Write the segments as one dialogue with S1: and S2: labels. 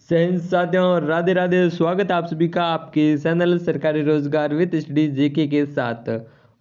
S1: साथियों, राधे राधे। स्वागत है आप सभी का आपके चैनल सरकारी रोजगार विद स्टडी जेके के साथ।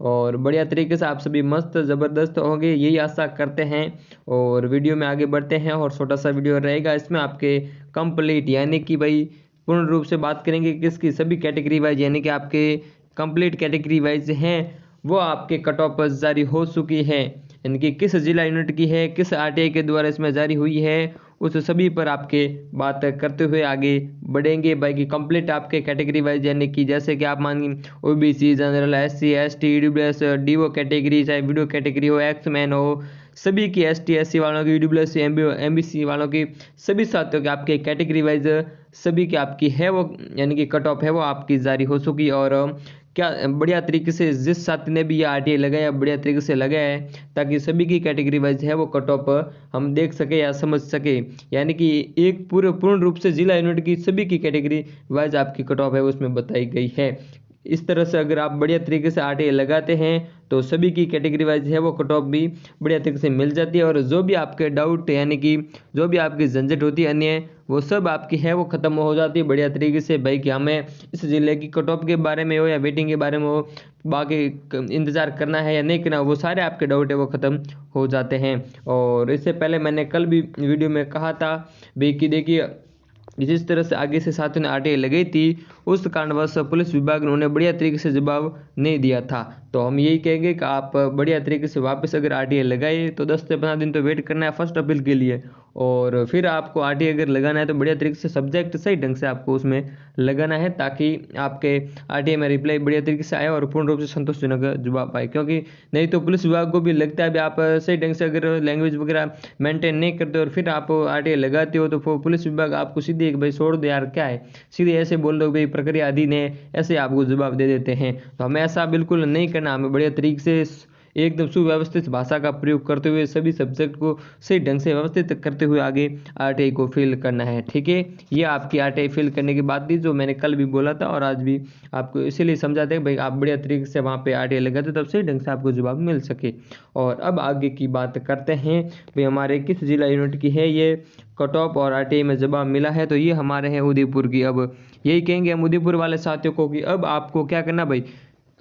S1: और बढ़िया तरीके से आप सभी मस्त ज़बरदस्त होंगे, यही आशा करते हैं। और वीडियो में आगे बढ़ते हैं और छोटा सा वीडियो रहेगा, इसमें आपके कंप्लीट यानी कि भाई पूर्ण रूप से बात करेंगे किसकी, सभी कैटेगरी वाइज यानी कि आपके कंप्लीट कैटेगरी वाइज हैं वो आपके कट ऑफ जारी हो चुकी है, यानी कि किस जिला यूनिट की है, किस आरटीआई के द्वारा इसमें जारी हुई है, उस सभी पर आपके बात करते हुए आगे बढ़ेंगे। बाकी कंप्लीट आपके कैटेगरी वाइज यानी कि जैसे कि आप मानिए OBC, general, SC, ST, EWS, DO category, चाहे वीडियो कैटेगरी हो, एक्समैन हो, सभी की एसटी एससी वालों की, ईडब्ल्यूएस एमबीसी वालों की, सभी साथियों के आपके कैटेगरी वाइज सभी की आपकी है वो यानी कि कट ऑफ है वो आपकी जारी हो चुकी। और क्या बढ़िया तरीके से जिस साथी ने भी ये आरटीआई लगाया बढ़िया तरीके से लगाया है ताकि सभी की कैटेगरी वाइज है वो कट ऑफ हम देख सके या समझ सके, यानी कि एक पूर्ण रूप से जिला यूनिट की सभी की कैटेगरी वाइज आपकी कट ऑफ है उसमें बताई गई है। इस तरह से अगर आप बढ़िया तरीके से आरटीआई लगाते हैं तो सभी की कैटेगरी वाइज है वो कट ऑफ भी बढ़िया तरीके से मिल जाती है। और जो भी आपके डाउट यानी कि जो भी आपकी झंझट होती है अन्य वो सब आपकी है वो ख़त्म हो जाती है बढ़िया तरीके से। भाई कि हमें इस जिले की कट ऑफ के बारे में हो या वेटिंग के बारे में हो, बाकी इंतज़ार करना है या नहीं करना, वो सारे आपके डाउट है वो ख़त्म हो जाते हैं। और इससे पहले मैंने कल भी वीडियो में कहा था भाई कि देखिए जिस तरह से आगे से साथियों ने आरटीआई लगाई थी उस कारणवश पुलिस विभाग ने उन्हें बढ़िया तरीके से जवाब नहीं दिया था। तो हम यही कहेंगे कि आप बढ़िया तरीके से वापस अगर आरटीआई लगाए तो 10 से 15 दिन तो वेट करना है फर्स्ट अपील के लिए, और फिर आपको आरटीआई अगर लगाना है तो बढ़िया तरीके से सब्जेक्ट सही ढंग से आपको उसमें लगाना है ताकि आपके आरटीआई में रिप्लाई बढ़िया तरीके से आए और पूर्ण रूप से संतोषजनक जवाब आए। क्योंकि नहीं तो पुलिस विभाग को भी लगता है भी आप सही ढंग से अगर लैंग्वेज वगैरह मेंटेन नहीं करते और फिर आप आरटीआई लगाते हो तो पुलिस विभाग आपको सीधे भाई छोड़ दो यार क्या है, सीधे ऐसे बोल दो भाई प्रक्रिया अधीन है, ऐसे आपको जवाब दे देते हैं। तो हमें ऐसा बिल्कुल नहीं करना, हमें बढ़िया तरीके से एकदम सुव्यवस्थित भाषा का प्रयोग करते हुए सभी सब्जेक्ट को सही ढंग से व्यवस्थित करते हुए आगे आरटीआई को फिल करना है। ठीक है, ये आपकी आरटीआई फिल करने की बात थी जो मैंने कल भी बोला था और आज भी आपको इसीलिए समझाते हैं भाई आप बढ़िया तरीके से वहाँ पे आरटीआई लगाते तब सही ढंग से आपको जवाब मिल सके। और अब आगे की बात करते हैं भाई हमारे किस जिला यूनिट की है ये कट ऑफ और आरटीआई में जवाब मिला है, तो ये हमारे हैं उदयपुर की। अब यही कहेंगे हम उदयपुर वाले साथियों को कि अब आपको क्या करना भाई,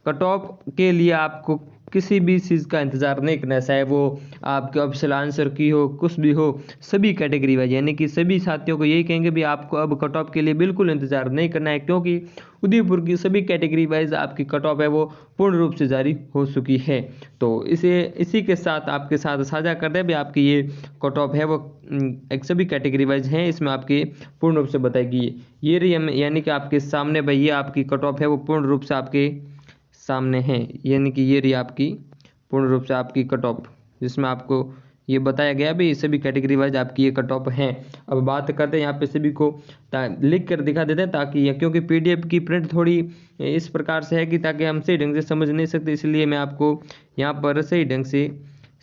S1: कट ऑफ के लिए आपको किसी भी चीज़ का इंतज़ार नहीं करना है, चाहे वो आपके ऑफिशियल आंसर की हो कुछ भी हो, सभी कैटेगरी वाइज यानी कि सभी साथियों को यही कहेंगे भी आपको अब कट ऑफ के लिए बिल्कुल इंतज़ार नहीं करना है क्योंकि उदयपुर की सभी कैटेगरी वाइज आपकी कट ऑफ है वो पूर्ण रूप से जारी हो चुकी है। तो इसी के साथ आपके साथ साझा कर दें भी आपकी ये कट ऑफ है वो एक सभी कैटेगरी वाइज हैं, इसमें आपकी पूर्ण रूप से बताएगी ये रही यानी कि आपके सामने भाई ये आपकी कट ऑफ है वो पूर्ण रूप से आपके सामने है, यानी कि ये रही आपकी पूर्ण रूप से आपकी कट ऑफ जिसमें आपको ये बताया गया भी सभी कैटेगरी वाइज आपकी ये कट ऑफ हैं। अब बात करते हैं यहाँ पे सभी को लिख कर दिखा देते हैं ताकि क्योंकि पीडीएफ की प्रिंट थोड़ी इस प्रकार से है कि ताकि हम सही ढंग से समझ नहीं सकते, इसलिए मैं आपको यहाँ पर सही ढंग से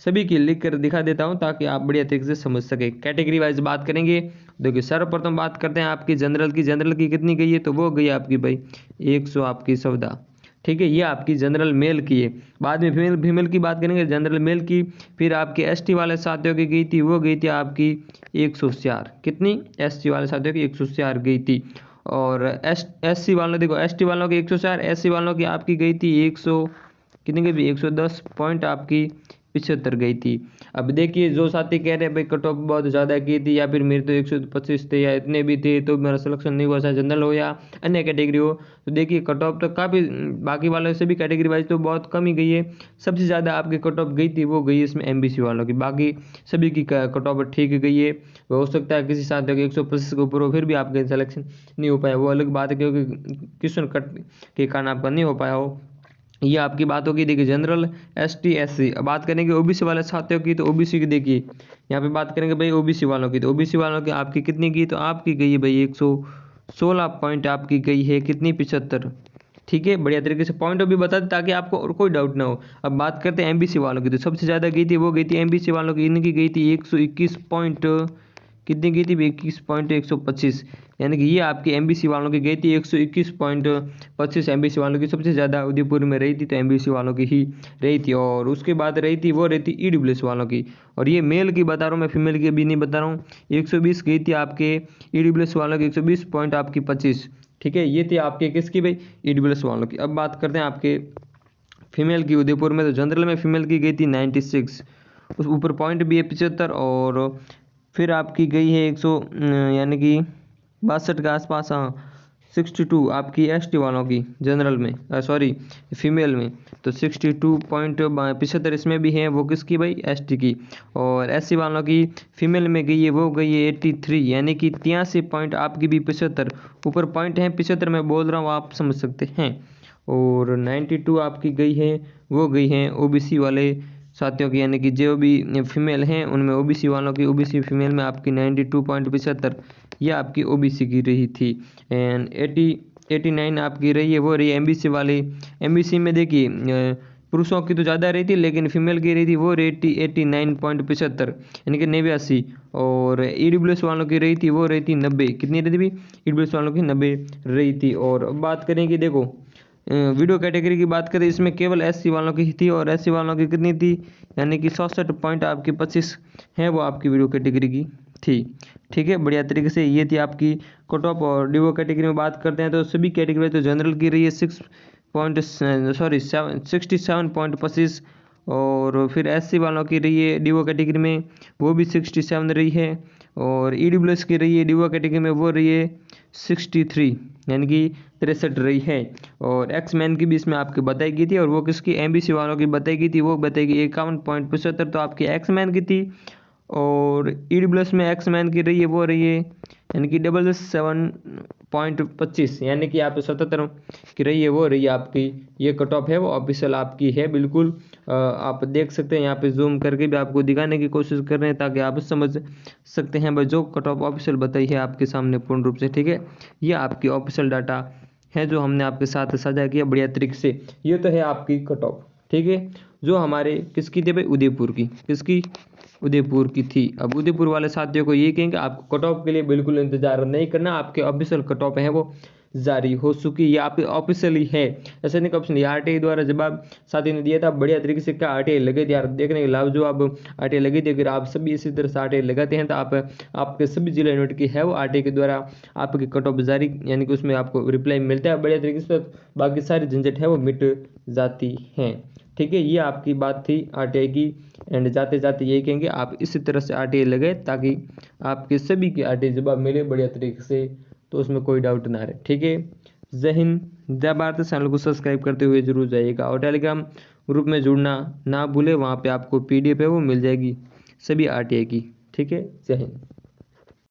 S1: सभी की लिख कर दिखा देता हूँ ताकि आप बढ़िया तरीके से समझ सके। कैटेगरी वाइज बात करेंगे, देखिए सर्वप्रथम बात करते हैं आपकी जनरल की कितनी गई है, तो वो गई आपकी भाई 100 आपकी सौदा। ठीक है, ये आपकी जनरल मेल की है। बाद में फीमेल की बात करेंगे जनरल मेल की, फिर आपके एसटी वाले साथियों की गई थी वो गई थी आपकी 104, कितनी एसटी वाले साथियों की 104 गई थी। और एससी वालों देखो एसटी वालों की 104, एससी वालों की आपकी गई थी 100 कितनी गई, 110 पॉइंट आपकी 75 गई थी। अब देखिए जो साथी कह रहे हैं भाई कट ऑफ बहुत ज़्यादा की थी या फिर मेरे तो 125 थे या इतने भी थे तो मेरा सिलेक्शन नहीं हुआ, चाहे जनरल हो या अन्य कैटेगरी हो, तो देखिए कट ऑफ तो काफ़ी बाकी वालों से भी कैटेगरी वाइज तो बहुत कम ही गई है। सबसे ज़्यादा आपकी कट ऑफ गई थी वो गई है इसमें एमबीसी वालों की, बाकी सभी की कट ऑफ ठीक गई है। हो सकता है किसी साथियों के 125 के ऊपर हो फिर भी आपका सिलेक्शन नहीं हो पाया, वो अलग बात है क्योंकि क्वेश्चन कट के कारण आपका नहीं हो पाया हो, ये आपकी बात होगी। देखिए जनरल एसटी एससी, अब बात करेंगे ओबीसी वाले साथियों की, तो ओबीसी की देखिए यहाँ पे बात करेंगे भाई ओबीसी वालों की, तो ओबीसी वालों की आपकी कितनी की, तो आपकी गई है भाई 116 पॉइंट आपकी गई है कितनी, 75। ठीक है, बढ़िया तरीके से पॉइंट भी बता दें ताकि आपको और कोई डाउट ना हो। अब बात करते हैं एमबीसी वालों की, तो सबसे ज़्यादा गई थी वो गई थी एमबीसी वालों की, इनकी गई थी 121 पॉइंट कितनी गई थी 21.125, यानी कि ये आपके एमबीसी वालों की गई थी 121.25 एमबीसी वालों की सबसे ज़्यादा उदयपुर में रही थी, तो एमबीसी वालों की ही रही थी। और उसके बाद रही थी वो रही थी ईडब्ल्यूएस वालों की, और ये मेल की बता रहा हूँ मैं, फीमेल की अभी नहीं बता रहा हूँ। 120 गई थी आपके ईडब्ल्यूएस वालों की 120 पॉइंट आपकी 25, ठीक है। ये थी आपके किसकी भाई, ईडब्ल्यूएस वालों की। अब बात करते हैं आपके फीमेल की उदयपुर में, तो जनरल में फीमेल की गई थी 96, उस ऊपर पॉइंट भी है 75, और फिर आपकी गई है 100 यानी कि 62 के आसपास, हाँ 62 आपकी एसटी वालों की जनरल में, सॉरी फीमेल में, तो 62.75 इसमें भी है, वो किसकी भाई, एसटी की। और एससी वालों की फीमेल में गई है, वो गई है 83, यानी कि 83 पॉइंट आपकी भी 75, ऊपर पॉइंट है 75 मैं बोल रहा हूँ, आप समझ सकते हैं। और 92 आपकी गई है, वो गई हैं ओबीसी वाले साथियों की, यानी कि जो भी फीमेल हैं उनमें ओबीसी वालों की, ओबीसी फीमेल में आपकी 92.75 ये आपकी ओबीसी की रही थी। एंड 89 आपकी रही है, वो रही एमबीसी वाली। एमबीसी में देखिए पुरुषों की तो ज़्यादा रही थी, लेकिन फीमेल की रही थी वो रही थी 89.75, यानी कि 89। और ईडब्ल्यूएस वालों की रही थी, वो रही थी 90, कितनी रही थी ईडब्ल्यूएस वालों की, 90 रही थी। और अब बात करें कि देखो वीडियो कैटेगरी की बात करें, इसमें केवल एससी वालों की थी, और एससी वालों की कितनी थी, यानी कि 67 पॉइंट आपकी 25 है, वो आपकी वीडियो कैटेगरी की थी, ठीक है। बढ़िया तरीके से ये थी आपकी कट ऑफ। और डीओ कैटेगरी में बात करते हैं तो सभी कैटेगरी, तो जनरल की रही है 67.25, और फिर एससी वालों की रही है डीओ कैटेगरी में, वो भी 67 रही है। और ईडब्ल्यूएस की रही है डीओ कैटेगरी में, वो रही है 63, यानी कि 63 रही है। और एक्स मैन की भी इसमें आपकी बताई गई थी, और वो किसकी, एमबीसी वालों की बताई गई थी, वो बताएगी 51.75, तो आपकी एक्स मैन की थी। और ईडब्ल्यूएस में एक्स मैन की रही है, वो रही है यानी कि 7.25, यानी कि आप 77 की रही है, वो रही है आपकी। ये कट ऑफ है वो ऑफिशियल आपकी है, बिल्कुल आप देख सकते हैं, यहाँ पे जूम करके भी आपको दिखाने की कोशिश कर रहे हैं ताकि आप समझ सकते हैं भाई, जो कट ऑफ ऑफिशियल बताई है आपके सामने पूर्ण रूप से, ठीक है। ये आपकी ऑफिशियल डाटा है जो हमने आपके साथ साझा किया बढ़िया तरीके से। ये तो है आपकी कट ऑफ, ठीक है, जो हमारे किसकी थी भाई, उदयपुर की, किसकी, उदयपुर की थी। अब उदयपुर वाले साथियों को ये कहेंगे आपको कट ऑफ के लिए बिल्कुल इंतजार नहीं करना, आपके ऑफिशियल कट ऑफ है वो जारी हो चुकी, ये आपके ऑफिशियली है, ऐसा नहीं ऑप्शन। आरटीआई द्वारा जवाब साथी ने दिया था बढ़िया तरीके से, क्या आरटीआई लगे थे यार, देखने के लाभ जो अब आरटीआई लगी थी, अगर आप सभी इसी तरह से आरटीआई लगाते हैं तो आपके सभी जिला यूनिट की है वो आरटीआई के द्वारा आपकी कट ऑफ जारी, यानी कि उसमें आपको रिप्लाई मिलता है बढ़िया तरीके से, बाकी सारी झंझट है वो मिट जाती हैं, ठीक है। ये आपकी बात थी आरटीआई की। एंड जाते जाते यही कहेंगे आप इसी तरह से आरटीआई लगाए ताकि आपके सभी के आरटीआई जवाब मिले बढ़िया तरीके से, तो उसमें कोई डाउट ना रहे, ठीक है। जय हिंद, जय भारत। चैनल को सब्सक्राइब करते हुए जरूर जाइएगा, और टेलीग्राम ग्रुप में जुड़ना ना भूले, वहाँ पे आपको पीडीएफ है वो मिल जाएगी सभी आरटीआई की, ठीक है। जय हिंद।